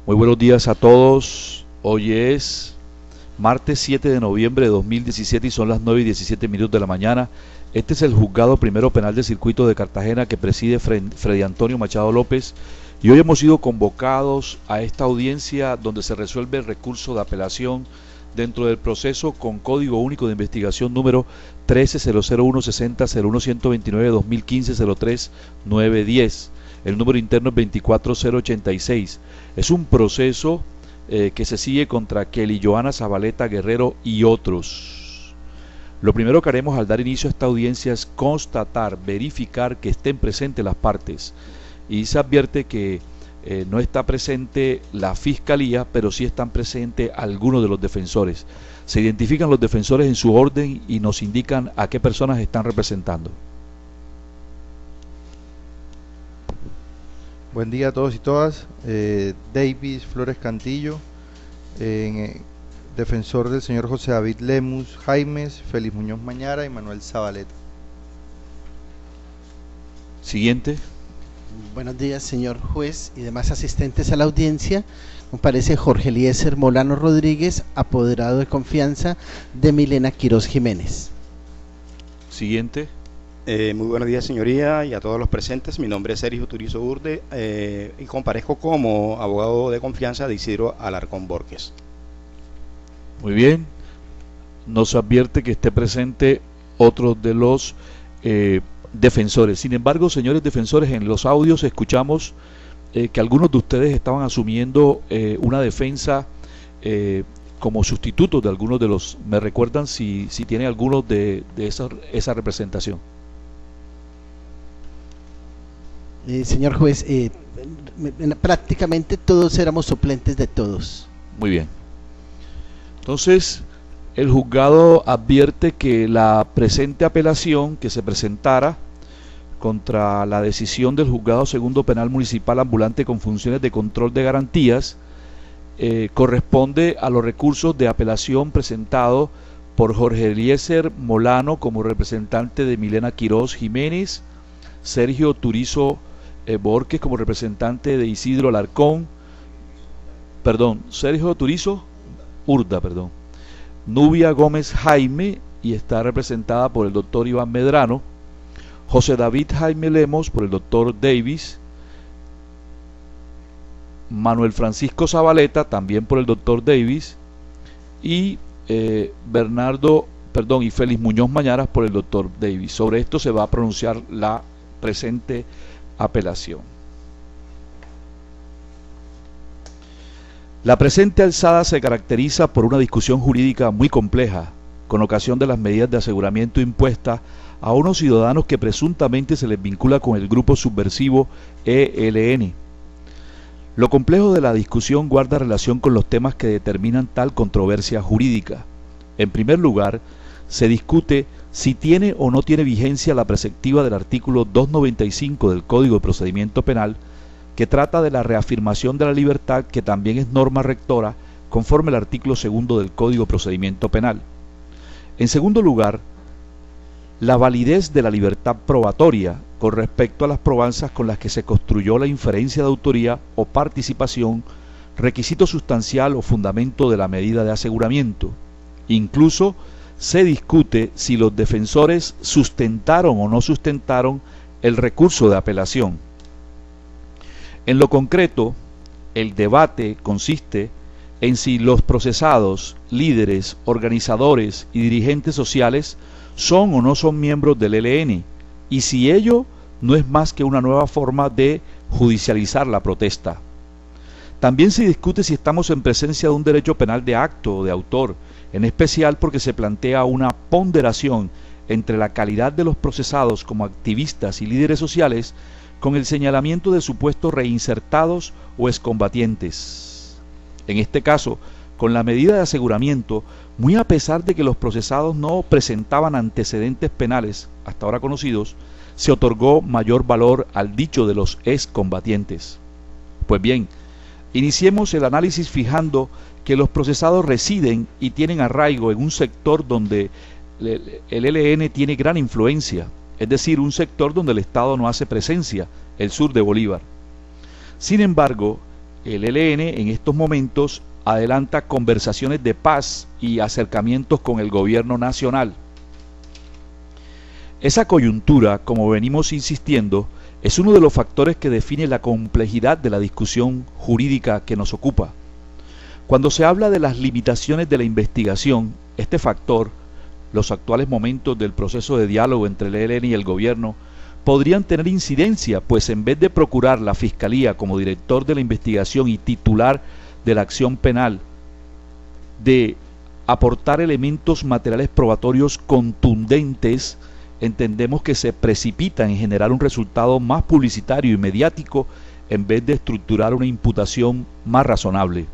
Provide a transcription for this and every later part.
Muy buenos días a todos. Hoy es martes 7 de noviembre de 2017 y son las 9:17 de la mañana. Este es el Juzgado Primero Penal de Circuito de Cartagena que preside Freddy Antonio Machado López, y hoy hemos sido convocados a esta audiencia donde se resuelve el recurso de apelación dentro del proceso con Código Único de Investigación número 13-001-60-01-129-2015-03-910. El número interno es 24086. Es un proceso que se sigue contra Kelly Joana Zabaleta Guerrero y otros. Lo primero que haremos al dar inicio a esta audiencia es constatar, verificar que estén presentes las partes. Y se advierte que no está presente la Fiscalía, pero sí están presentes algunos de los defensores. Se identifican los defensores en su orden y nos indican a qué personas están representando. Buen día a todos y todas. Davis Flores Cantillo, defensor del señor José David Lemus Jaimes, Félix Muñoz Mañara y Manuel Zabaleta. Siguiente. Buenos días, señor juez y demás asistentes a la audiencia. Comparece Jorge Eliezer Molano Rodríguez, apoderado de confianza de Milena Quirós Jiménez. Siguiente. Muy buenos días, señoría, y a todos los presentes. Mi nombre es Sergio Turizo Urde y comparezco como abogado de confianza de Isidro Alarcón Borges. Muy bien. Nos advierte que esté presente otro de los defensores. Sin embargo, señores defensores, en los audios escuchamos que algunos de ustedes estaban asumiendo una defensa como sustitutos de algunos de los... ¿Me recuerdan si tienen algunos de esa representación? Señor juez, prácticamente todos éramos suplentes de todos. Muy bien. Entonces, el juzgado advierte que la presente apelación que se presentara contra la decisión del Juzgado Segundo Penal Municipal Ambulante con funciones de control de garantías corresponde a los recursos de apelación presentados por Jorge Eliezer Molano como representante de Milena Quirós Jiménez, Sergio Turizo Borges como representante de Isidro Alarcón, Sergio Turizo Urda, Nubia Gómez Jaime, y está representada por el doctor Iván Medrano, José David Jaime Lemos por el doctor Davis, Manuel Francisco Zabaleta también por el doctor Davis, y y Félix Muñoz Mañaras por el doctor Davis. Sobre esto se va a pronunciar la presente apelación. La presente alzada se caracteriza por una discusión jurídica muy compleja, con ocasión de las medidas de aseguramiento impuestas a unos ciudadanos que presuntamente se les vincula con el grupo subversivo ELN. Lo complejo de la discusión guarda relación con los temas que determinan tal controversia jurídica. En primer lugar, se discute si tiene o no tiene vigencia la preceptiva del artículo 295 del Código de Procedimiento Penal, que trata de la reafirmación de la libertad, que también es norma rectora conforme al artículo 2 del Código de Procedimiento Penal. En segundo lugar, la validez de la libertad probatoria con respecto a las probanzas con las que se construyó la inferencia de autoría o participación, requisito sustancial o fundamento de la medida de aseguramiento. Incluso se discute si los defensores sustentaron o no sustentaron el recurso de apelación. En lo concreto, el debate consiste en si los procesados, líderes, organizadores y dirigentes sociales son o no son miembros del ELN, y si ello no es más que una nueva forma de judicializar la protesta. También se discute si estamos en presencia de un derecho penal de acto o de autor, en especial porque se plantea una ponderación entre la calidad de los procesados como activistas y líderes sociales con el señalamiento de supuestos reinsertados o excombatientes. En este caso, con la medida de aseguramiento, muy a pesar de que los procesados no presentaban antecedentes penales hasta ahora conocidos, se otorgó mayor valor al dicho de los excombatientes. Pues bien, iniciemos el análisis fijando que los procesados residen y tienen arraigo en un sector donde el ELN tiene gran influencia, es decir, un sector donde el Estado no hace presencia, el sur de Bolívar. Sin embargo, el ELN en estos momentos adelanta conversaciones de paz y acercamientos con el gobierno nacional. Esa coyuntura, como venimos insistiendo, es uno de los factores que define la complejidad de la discusión jurídica que nos ocupa. Cuando se habla de las limitaciones de la investigación, este factor, los actuales momentos del proceso de diálogo entre el ELN y el gobierno, podrían tener incidencia, pues en vez de procurar la Fiscalía como director de la investigación y titular de la acción penal, de aportar elementos materiales probatorios contundentes, entendemos que se precipita en generar un resultado más publicitario y mediático en vez de estructurar una imputación más razonable.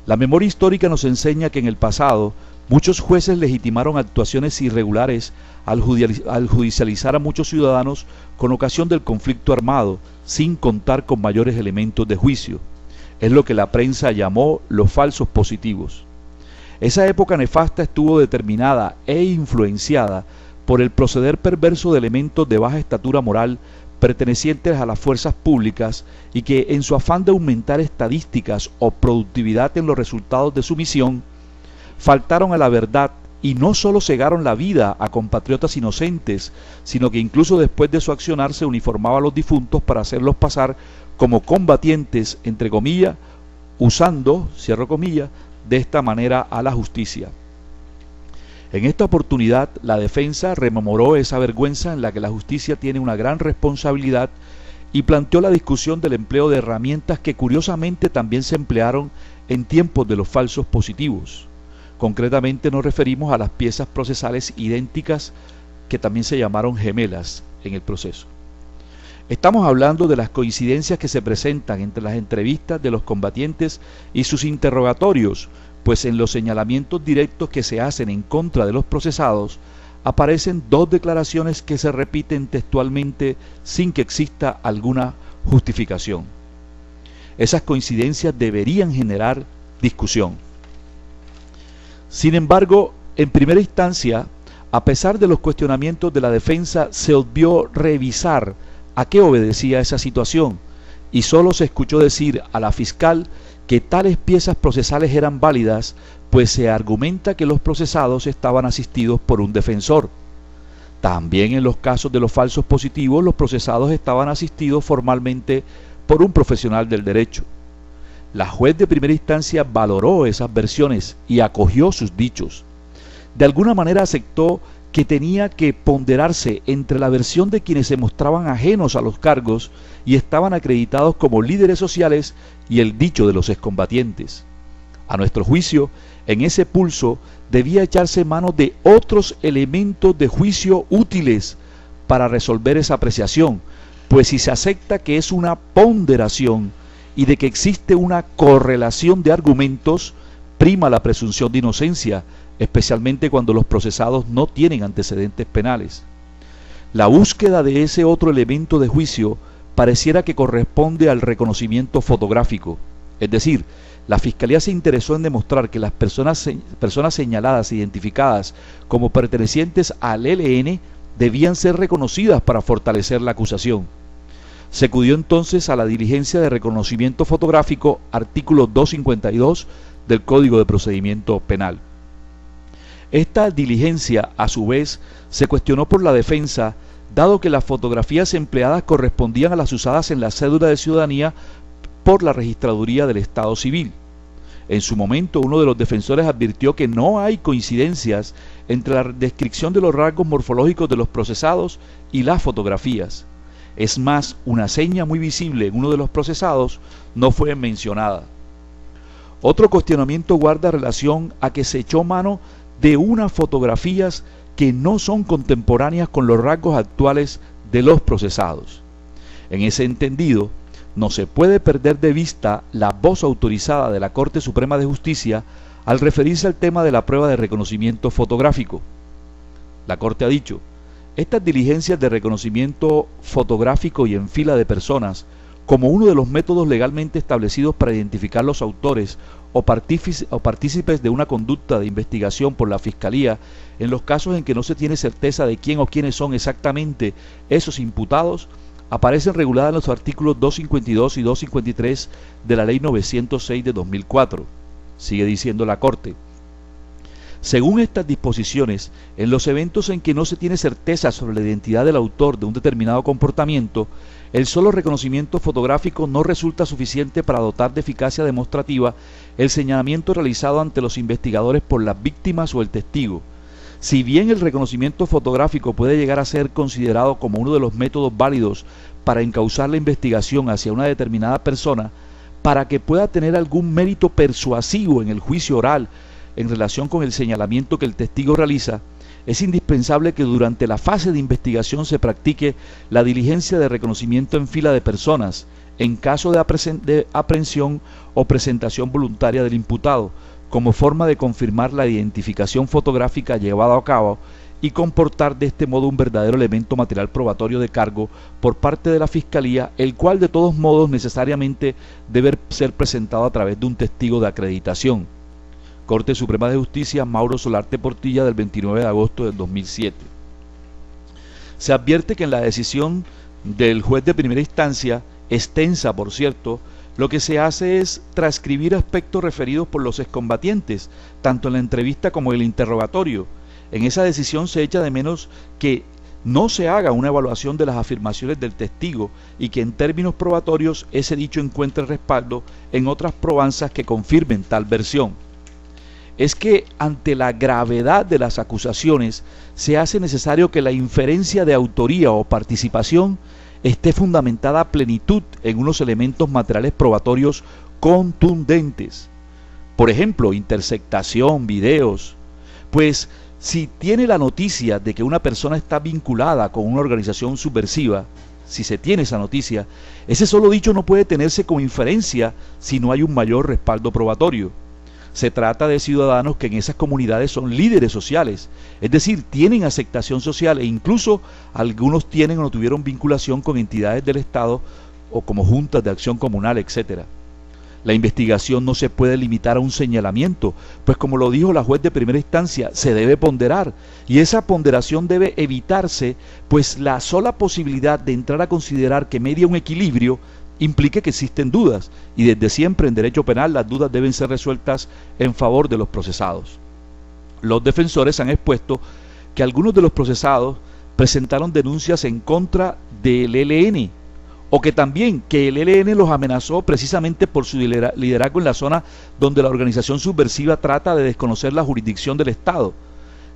La memoria histórica nos enseña que en el pasado muchos jueces legitimaron actuaciones irregulares al judicializar a muchos ciudadanos con ocasión del conflicto armado, sin contar con mayores elementos de juicio. Es lo que la prensa llamó los falsos positivos. Esa época nefasta estuvo determinada e influenciada por el proceder perverso de elementos de baja estatura moral pertenecientes a las fuerzas públicas y que en su afán de aumentar estadísticas o productividad en los resultados de su misión, faltaron a la verdad y no solo cegaron la vida a compatriotas inocentes, sino que incluso después de su accionar se uniformaba a los difuntos para hacerlos pasar como combatientes, entre comillas, usando, cierro comillas, de esta manera a la justicia. En esta oportunidad, la defensa rememoró esa vergüenza en la que la justicia tiene una gran responsabilidad y planteó la discusión del empleo de herramientas que curiosamente también se emplearon en tiempos de los falsos positivos. Concretamente nos referimos a las piezas procesales idénticas que también se llamaron gemelas en el proceso. Estamos hablando de las coincidencias que se presentan entre las entrevistas de los combatientes y sus interrogatorios, pues en los señalamientos directos que se hacen en contra de los procesados aparecen dos declaraciones que se repiten textualmente sin que exista alguna justificación. Esas coincidencias deberían generar discusión. Sin embargo, en primera instancia, a pesar de los cuestionamientos de la defensa, se obvió revisar a qué obedecía esa situación y solo se escuchó decir a la fiscal que tales piezas procesales eran válidas, pues se argumenta que los procesados estaban asistidos por un defensor. También en los casos de los falsos positivos, los procesados estaban asistidos formalmente por un profesional del derecho. La juez de primera instancia valoró esas versiones y acogió sus dichos. De alguna manera aceptó que tenía que ponderarse entre la versión de quienes se mostraban ajenos a los cargos y estaban acreditados como líderes sociales y el dicho de los excombatientes. A nuestro juicio, en ese pulso debía echarse mano de otros elementos de juicio útiles para resolver esa apreciación, pues si se acepta que es una ponderación y de que existe una correlación de argumentos, prima la presunción de inocencia, especialmente cuando los procesados no tienen antecedentes penales. La búsqueda de ese otro elemento de juicio pareciera que corresponde al reconocimiento fotográfico, es decir, la Fiscalía se interesó en demostrar que las personas señaladas e identificadas como pertenecientes al ELN debían ser reconocidas para fortalecer la acusación. Se acudió entonces a la diligencia de reconocimiento fotográfico, artículo 252 del Código de Procedimiento Penal. Esta diligencia, a su vez, se cuestionó por la defensa, dado que las fotografías empleadas correspondían a las usadas en la cédula de ciudadanía por la Registraduría del Estado Civil. En su momento, uno de los defensores advirtió que no hay coincidencias entre la descripción de los rasgos morfológicos de los procesados y las fotografías. Es más, una seña muy visible en uno de los procesados no fue mencionada. Otro cuestionamiento guarda relación a que se echó mano de unas fotografías que no son contemporáneas con los rasgos actuales de los procesados. En ese entendido, no se puede perder de vista la voz autorizada de la Corte Suprema de Justicia al referirse al tema de la prueba de reconocimiento fotográfico. La Corte ha dicho: estas diligencias de reconocimiento fotográfico y en fila de personas, como uno de los métodos legalmente establecidos para identificar los autores o partícipes de una conducta de investigación por la Fiscalía, en los casos en que no se tiene certeza de quién o quiénes son exactamente esos imputados, aparecen reguladas en los artículos 252 y 253 de la Ley 906 de 2004. Sigue diciendo la Corte. Según estas disposiciones, en los eventos en que no se tiene certeza sobre la identidad del autor de un determinado comportamiento, el solo reconocimiento fotográfico no resulta suficiente para dotar de eficacia demostrativa el señalamiento realizado ante los investigadores por las víctimas o el testigo. Si bien el reconocimiento fotográfico puede llegar a ser considerado como uno de los métodos válidos para encauzar la investigación hacia una determinada persona, para que pueda tener algún mérito persuasivo en el juicio oral en relación con el señalamiento que el testigo realiza, es indispensable que durante la fase de investigación se practique la diligencia de reconocimiento en fila de personas, en caso de aprehensión o presentación voluntaria del imputado, como forma de confirmar la identificación fotográfica llevada a cabo y comportar de este modo un verdadero elemento material probatorio de cargo por parte de la Fiscalía, el cual de todos modos necesariamente debe ser presentado a través de un testigo de acreditación. Corte Suprema de Justicia, Mauro Solarte Portilla, del 29 de agosto del 2007. Se advierte que en la decisión del juez de primera instancia, extensa por cierto, lo que se hace es transcribir aspectos referidos por los excombatientes, tanto en la entrevista como en el interrogatorio. En esa decisión se echa de menos que no se haga una evaluación de las afirmaciones del testigo y que en términos probatorios ese dicho encuentre respaldo en otras probanzas que confirmen tal versión. Es que ante la gravedad de las acusaciones se hace necesario que la inferencia de autoría o participación esté fundamentada a plenitud en unos elementos materiales probatorios contundentes. Por ejemplo, intersectación, videos. Pues si tiene la noticia de que una persona está vinculada con una organización subversiva, si se tiene esa noticia, ese solo dicho no puede tenerse como inferencia si no hay un mayor respaldo probatorio. Se trata de ciudadanos que en esas comunidades son líderes sociales, es decir, tienen aceptación social e incluso algunos tienen o no tuvieron vinculación con entidades del Estado o como juntas de acción comunal, etc. La investigación no se puede limitar a un señalamiento, pues como lo dijo la juez de primera instancia, se debe ponderar, y esa ponderación debe evitarse, pues la sola posibilidad de entrar a considerar que media un equilibrio implique que existen dudas, y desde siempre en derecho penal las dudas deben ser resueltas en favor de los procesados. Los defensores han expuesto que algunos de los procesados presentaron denuncias en contra del ELN, o que también que el ELN los amenazó precisamente por su liderazgo en la zona donde la organización subversiva trata de desconocer la jurisdicción del Estado.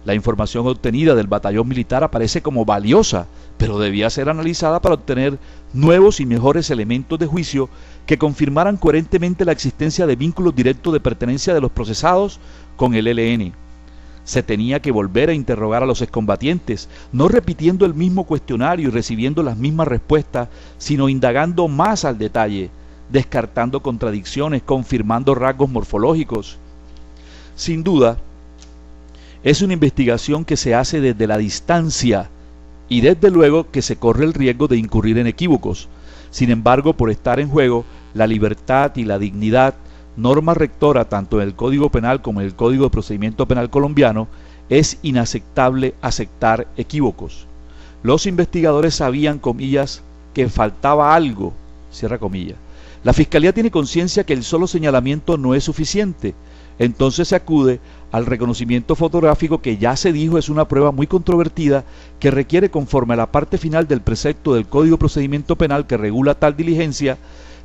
La información obtenida del batallón militar aparece como valiosa, pero debía ser analizada para obtener nuevos y mejores elementos de juicio que confirmaran coherentemente la existencia de vínculos directos de pertenencia de los procesados con el ELN. Se tenía que volver a interrogar a los excombatientes, no repitiendo el mismo cuestionario y recibiendo las mismas respuestas, sino indagando más al detalle, descartando contradicciones, confirmando rasgos morfológicos. Sin duda, es una investigación que se hace desde la distancia y desde luego que se corre el riesgo de incurrir en equívocos. Sin embargo, por estar en juego la libertad y la dignidad, norma rectora tanto en el Código Penal como en el Código de Procedimiento Penal colombiano, es inaceptable aceptar equívocos. Los investigadores sabían, comillas, que faltaba algo, cierra comillas. La Fiscalía tiene conciencia que el solo señalamiento no es suficiente. Entonces se acude al reconocimiento fotográfico, que ya se dijo es una prueba muy controvertida que requiere, conforme a la parte final del precepto del Código de Procedimiento Penal que regula tal diligencia,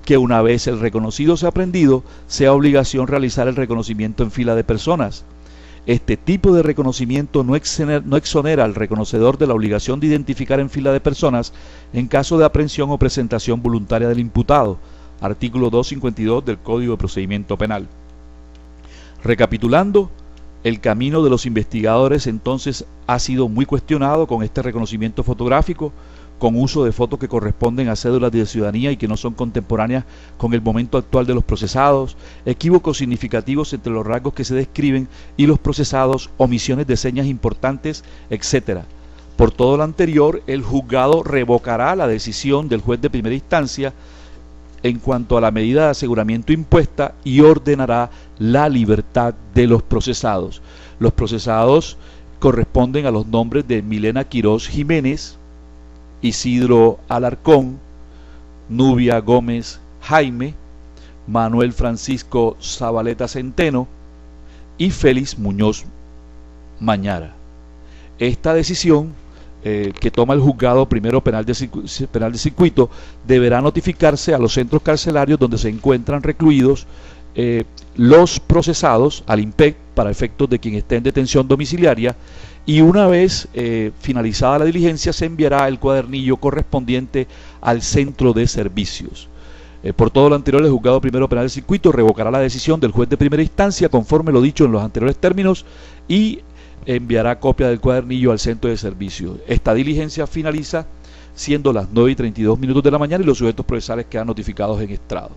que una vez el reconocido sea aprendido, sea obligación realizar el reconocimiento en fila de personas. Este tipo de reconocimiento no exonera al reconocedor de la obligación de identificar en fila de personas en caso de aprehensión o presentación voluntaria del imputado. Artículo 252 del Código de Procedimiento Penal. Recapitulando, el camino de los investigadores entonces ha sido muy cuestionado con este reconocimiento fotográfico, con uso de fotos que corresponden a cédulas de ciudadanía y que no son contemporáneas con el momento actual de los procesados, equívocos significativos entre los rasgos que se describen y los procesados, omisiones de señas importantes, etc. Por todo lo anterior, el juzgado revocará la decisión del juez de primera instancia en cuanto a la medida de aseguramiento impuesta y ordenará la libertad de los procesados. Los procesados corresponden a los nombres de Milena Quirós Jiménez, Isidro Alarcón, Nubia Gómez Jaime, Manuel Francisco Zabaleta Centeno y Félix Muñoz Mañara. Esta decisión que toma el juzgado primero penal de circuito deberá notificarse a los centros carcelarios donde se encuentran recluidos los procesados al IMPEC para efectos de quien esté en detención domiciliaria, y una vez finalizada la diligencia se enviará el cuadernillo correspondiente al centro de servicios. Por todo lo anterior, el juzgado primero penal de circuito revocará la decisión del juez de primera instancia conforme lo dicho en los anteriores términos y enviará copia del cuadernillo al centro de servicios. Esta diligencia finaliza siendo las 9:32 de la mañana y los sujetos procesales quedan notificados en estrado.